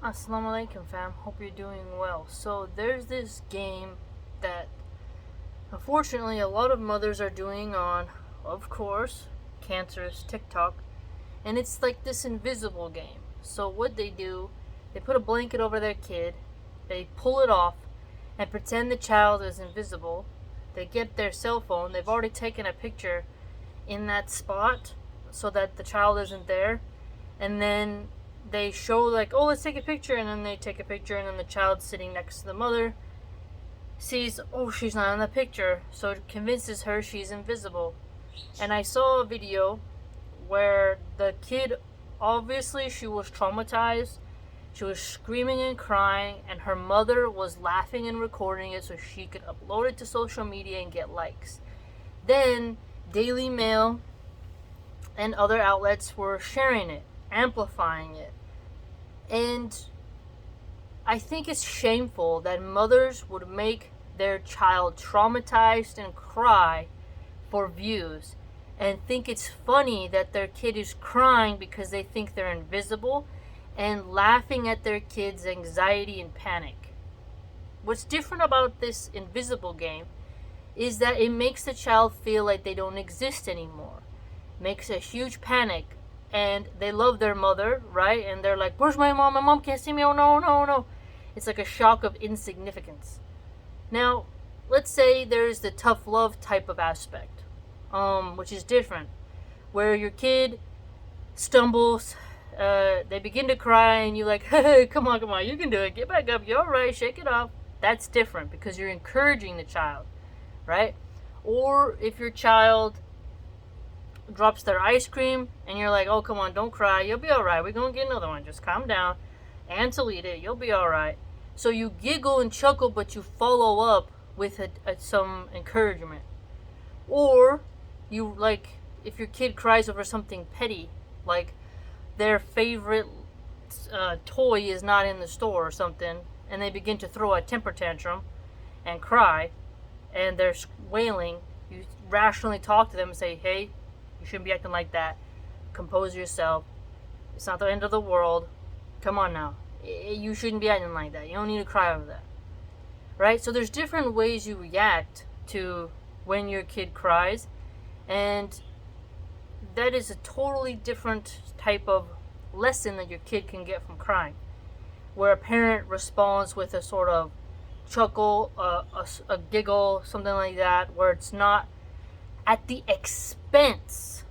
Assalamu alaikum, fam. Hope you're doing well. So, there's this game that unfortunately a lot of mothers are doing on, of course, cancerous TikTok, and it's like this invisible game. So, what they do, they put a blanket over their kid, they pull it off, and pretend the child is invisible. They get their cell phone, they've already taken a picture in that spot so that the child isn't there, and then they show like, oh, let's take a picture, and then they take a picture, and then the child sitting next to the mother sees, oh, she's not in the picture, so it convinces her she's invisible. And I saw a video where the kid, obviously she was traumatized, she was screaming and crying, and her mother was laughing and recording it so she could upload it to social media and get likes. Then Daily Mail and other outlets were sharing it, amplifying it. And I think it's shameful that mothers would make their child traumatized and cry for views, and think it's funny that their kid is crying because they think they're invisible, and laughing at their kid's anxiety and panic. What's different about this invisible game is that it makes the child feel like they don't exist anymore. Makes a huge panic, and they love their mother, right? And they're like, where's my mom? My mom can't see me. Oh no, no, no. It's like a shock of insignificance. Now, let's say there's the tough love type of aspect, which is different, where your kid stumbles, they begin to cry, and you're like, hey, come on, you can do it. Get back up. You're all right. Shake it off. That's different because you're encouraging the child, right? Or if your child drops their ice cream and you're like, oh, come on, don't cry, you'll be all right, we're gonna get another one, just calm down, Ansel, eat it, you'll be all right. So you giggle and chuckle, but you follow up with some encouragement. Or you, like, if your kid cries over something petty, like their favorite toy is not in the store or something, and they begin to throw a temper tantrum and cry, and they're wailing, you rationally talk to them and say, hey, you shouldn't be acting like that. Compose yourself. It's not the end of the world. Come on now. You shouldn't be acting like that. You don't need to cry over that. Right? So there's different ways you react to when your kid cries. And that is a totally different type of lesson that your kid can get from crying. Where a parent responds with a sort of chuckle, a giggle, something like that, where it's not at the expense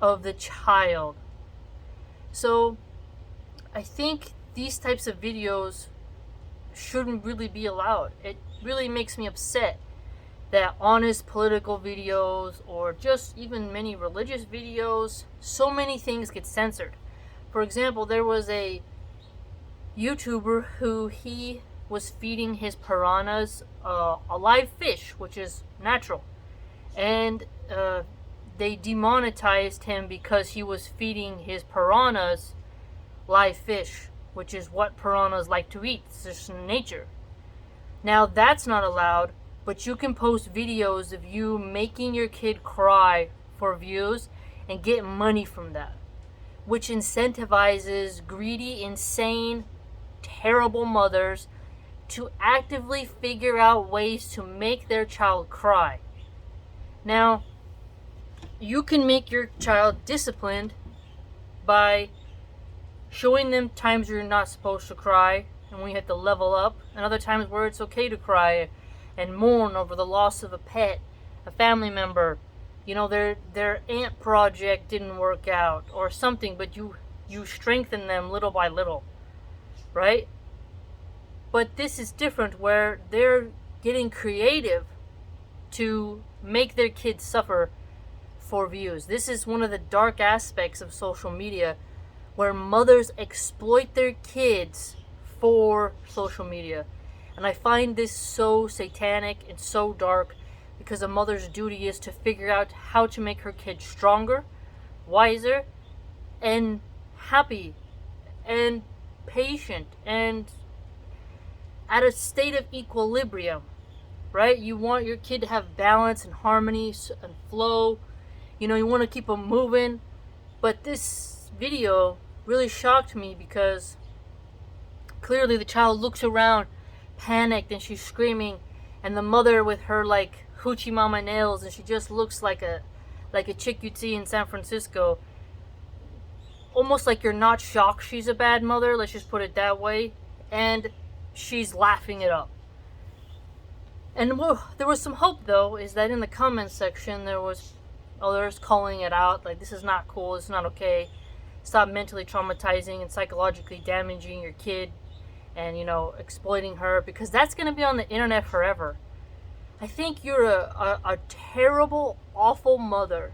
of the child. So I think these types of videos shouldn't really be allowed. It really makes me upset that honest political videos, or just even many religious videos, so many things get censored. For example, there was a YouTuber who he was feeding his piranhas a live fish, which is natural. And they demonetized him because he was feeding his piranhas live fish, which is what piranhas like to eat. It's just nature. Now that's not allowed, but you can post videos of you making your kid cry for views and get money from that, which incentivizes greedy, insane, terrible mothers to actively figure out ways to make their child cry. Now, you can make your child disciplined by showing them times you're not supposed to cry and when you have to level up, and other times where it's okay to cry and mourn over the loss of a pet, a family member, their ant project didn't work out or something, but you strengthen them little by little, right? But this is different, where they're getting creative to make their kids suffer for views. This is one of the dark aspects of social media, where mothers exploit their kids for social media. And I find this so satanic and so dark, because a mother's duty is to figure out how to make her kid stronger, wiser, and happy, and patient, and at a state of equilibrium, right? You want your kid to have balance and harmony and flow. You want to keep them moving. But this video really shocked me because Clearly, the child looks around, panicked, and she's screaming, and the mother with her like hoochie mama nails, and she just looks like a chick you'd see in San Francisco. Almost like you're not shocked she's a bad mother. Let's just put it that way, and she's laughing it up. And there was some hope though, is that in the comments section there was others calling it out, like this is not cool, it's not okay. Stop mentally traumatizing and psychologically damaging your kid and, exploiting her, because that's going to be on the internet forever. I think you're a terrible, awful mother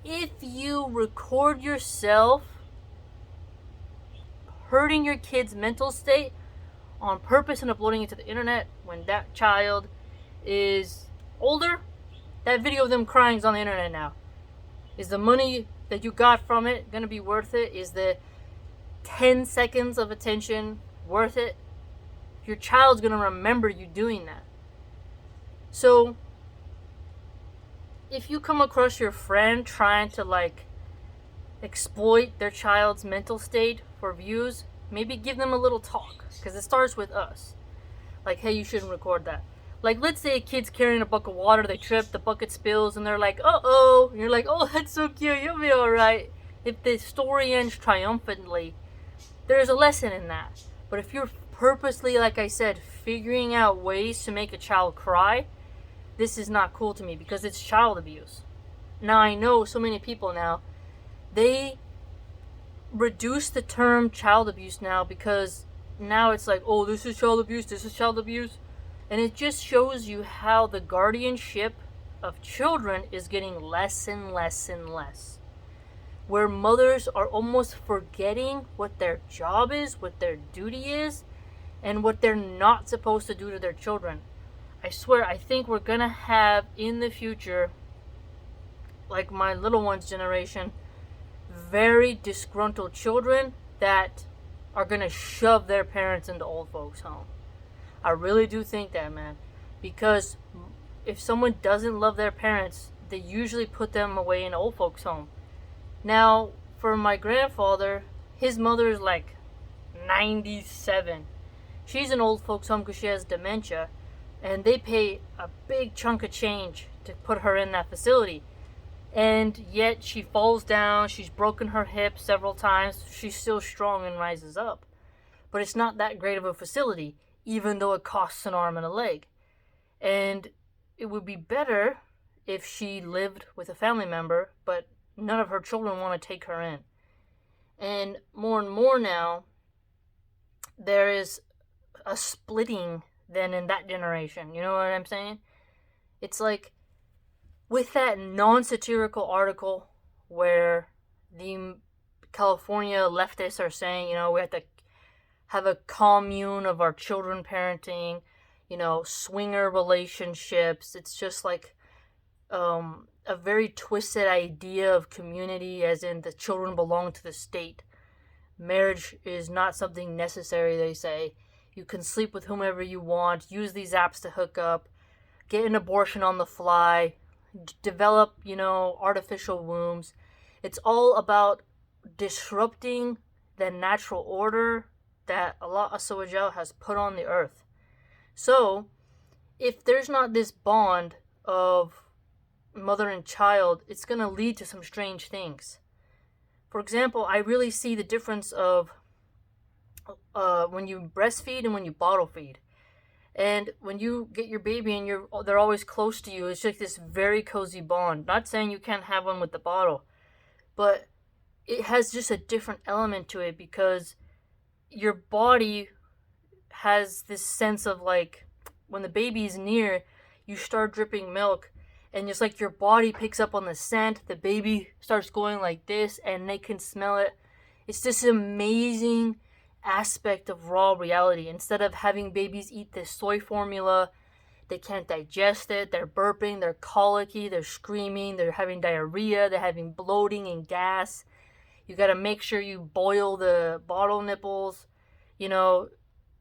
if you record yourself hurting your kid's mental state on purpose and uploading it to the internet when that child is older. That video of them crying is on the internet now. Is the money that you got from it going to be worth it? Is the 10 seconds of attention worth it? Your child's going to remember you doing that. So, if you come across your friend trying to exploit their child's mental state for views, maybe give them a little talk, because it starts with us. Like, hey, you shouldn't record that. Like, let's say a kid's carrying a bucket of water, they trip, the bucket spills, and they're like, uh-oh. And you're like, oh, that's so cute, you'll be alright. If the story ends triumphantly, there's a lesson in that. But if you're purposely, like I said, figuring out ways to make a child cry, this is not cool to me, because it's child abuse. Now, I know so many people now, they reduce the term child abuse now, because now it's like, oh, this is child abuse, this is child abuse. And it just shows you how the guardianship of children is getting less and less and less. Where mothers are almost forgetting what their job is, what their duty is, and what they're not supposed to do to their children. I swear, I think we're gonna have in the future, like my little one's generation, very disgruntled children that are gonna shove their parents into old folks' home. I really do think that, man. Because if someone doesn't love their parents, they usually put them away in old folks' home. Now, for my grandfather, his mother is like 97. She's in old folks' home because she has dementia. And they pay a big chunk of change to put her in that facility. And yet she falls down, she's broken her hip several times, she's still strong and rises up. But it's not that great of a facility, even though it costs an arm and a leg. And it would be better if she lived with a family member, but none of her children want to take her in. And more now, there is a splitting than in that generation. You know what I'm saying? It's like, with that non-satirical article where the California leftists are saying, we have to have a commune of our children parenting, swinger relationships. It's just like a very twisted idea of community, as in the children belong to the state. Marriage is not something necessary, they say. You can sleep with whomever you want, use these apps to hook up, get an abortion on the fly, develop, artificial wombs. It's all about disrupting the natural order that Allah Azza wa Jal has put on the earth. So, if there's not this bond of mother and child, it's going to lead to some strange things. For example, I really see the difference of when you breastfeed and when you bottle feed. And when you get your baby and they're always close to you, it's like this very cozy bond. Not saying you can't have one with the bottle, but it has just a different element to it, because your body has this sense of when the baby's near, you start dripping milk, and it's like your body picks up on the scent, the baby starts going like this, and they can smell it. It's this amazing aspect of raw reality. Instead of having babies eat this soy formula, they can't digest it, they're burping, they're colicky, they're screaming, they're having diarrhea, they're having bloating and gas. You gotta make sure you boil the bottle nipples,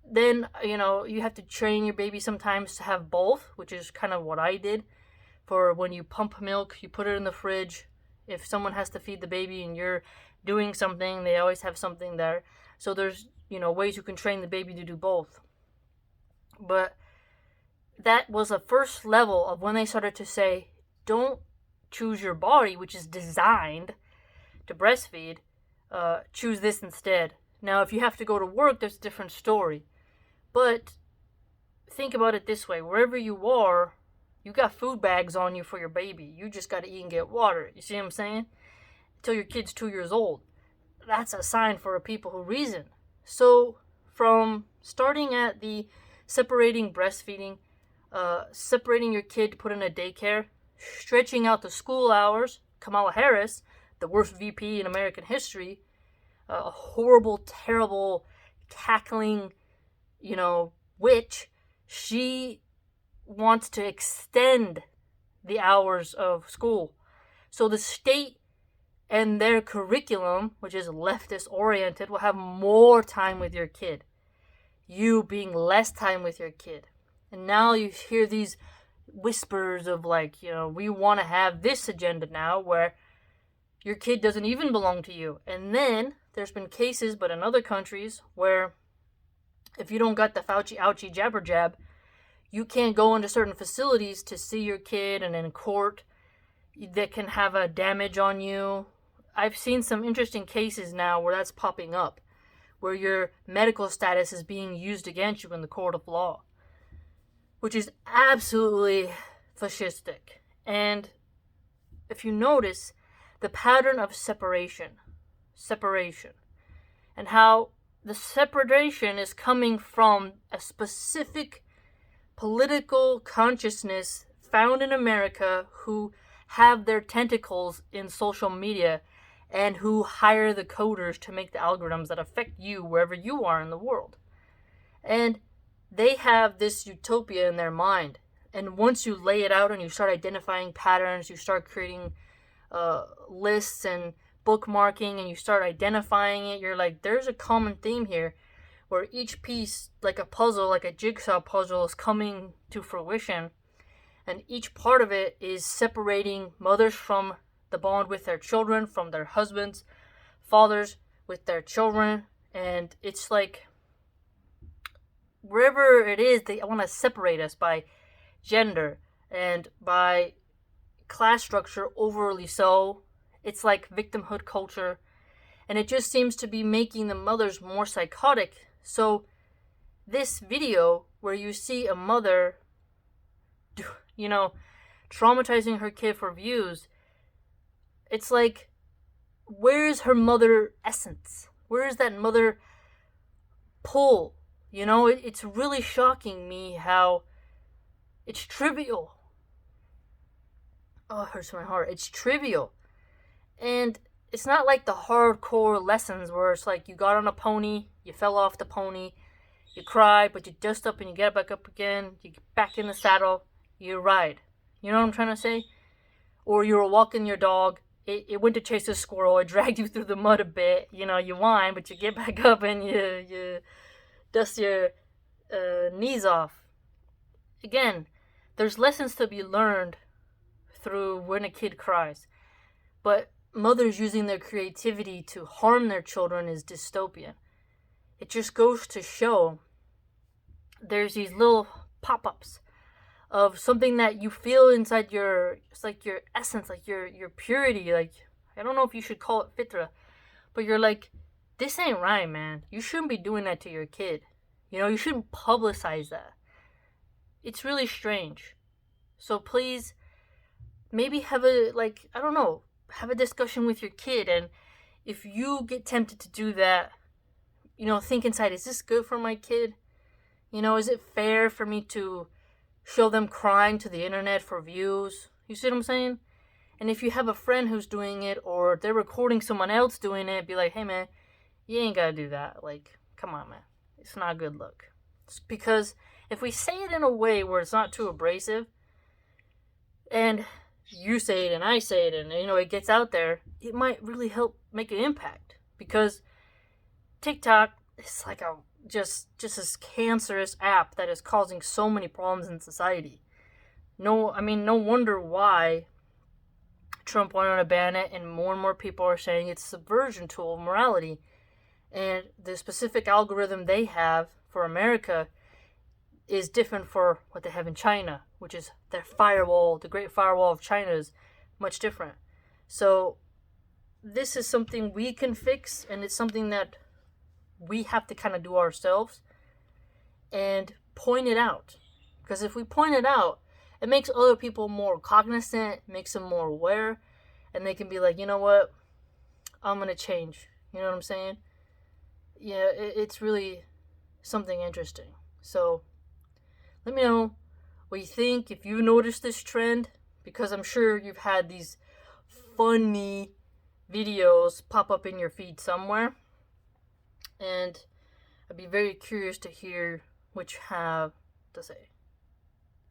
then, you have to train your baby sometimes to have both, which is kind of what I did. For when you pump milk, you put it in the fridge. If someone has to feed the baby and you're doing something, they always have something there. So there's, ways you can train the baby to do both. But that was the first level of when they started to say, don't choose your body, which is designed to breastfeed. Choose this instead. Now, if you have to go to work, that's a different story. But think about it this way. Wherever you are, you got food bags on you for your baby. You just got to eat and get water. You see what I'm saying? Until your kid's 2 years old. That's a sign for a people who reason. So, from starting at the separating breastfeeding, separating your kid to put in a daycare, stretching out the school hours, Kamala Harris, the worst VP in American history, a horrible, terrible, cackling, witch, she wants to extend the hours of school. So the state and their curriculum, which is leftist oriented, will have more time with your kid. You being less time with your kid. And now you hear these whispers of we want to have this agenda now where your kid doesn't even belong to you. And then there's been cases, but in other countries, where if you don't got the Fauci ouchie jabber jab, you can't go into certain facilities to see your kid, and in court that can have a damage on you. I've seen some interesting cases now where that's popping up, where your medical status is being used against you in the court of law, which is absolutely fascistic. And if you notice the pattern of separation, and how the separation is coming from a specific political consciousness found in America who have their tentacles in social media and who hire the coders to make the algorithms that affect you wherever you are in the world. And they have this utopia in their mind. And once you lay it out and you start identifying patterns, you start creating lists and bookmarking, and you start identifying it, you're like, there's a common theme here where each piece, like a puzzle, like a jigsaw puzzle, is coming to fruition. And each part of it is separating mothers from the bond with their children, from their husbands, fathers with their children. And it's like, wherever it is, they want to separate us by gender and by class structure, overly so. It's like victimhood culture. And it just seems to be making the mothers more psychotic. So this video where you see a mother, traumatizing her kid for views, it's like, where is her mother essence? Where is that mother pull? It's really shocking me how it's trivial. Oh, it hurts my heart. It's trivial. And it's not like the hardcore lessons where it's like you got on a pony, you fell off the pony, you cry, but you dust up and you get back up again, you get back in the saddle, you ride. You know what I'm trying to say? Or you were walking your dog, it went to chase a squirrel, it dragged you through the mud a bit, you whine, but you get back up and you dust your knees off. Again, there's lessons to be learned through when a kid cries. But mothers using their creativity to harm their children is dystopian. It just goes to show there's these little pop-ups of something that you feel inside it's like your essence, like your purity, like, I don't know if you should call it fitra, but you're like, this ain't right, man. You shouldn't be doing that to your kid. You shouldn't publicize that. It's really strange. So please, maybe have a discussion with your kid, and if you get tempted to do that, think inside, is this good for my kid? Is it fair for me to show them crying to the internet for views? You see what I'm saying? And if you have a friend who's doing it, or they're recording someone else doing it, be like, hey man, you ain't gotta do that. Like, come on, man. It's not a good look. It's because if we say it in a way where it's not too abrasive, and you say it and I say it, and it gets out there, it might really help make an impact. Because TikTok is like just this cancerous app that is causing so many problems in society. No wonder why Trump wanted to ban it, and more people are saying it's a subversion tool of morality. And the specific algorithm they have for America is different for what they have in China, which is their firewall. The Great Firewall of China is much different. So this is something we can fix, and it's something that we have to kind of do ourselves and point it out. Because if we point it out, it makes other people more cognizant, makes them more aware, and they can be like, you know what, I'm going to change. You know what I'm saying? Yeah, it's really something interesting. So let me know what you think, if you noticed this trend, because I'm sure you've had these funny videos pop up in your feed somewhere. And I'd be very curious to hear what you have to say.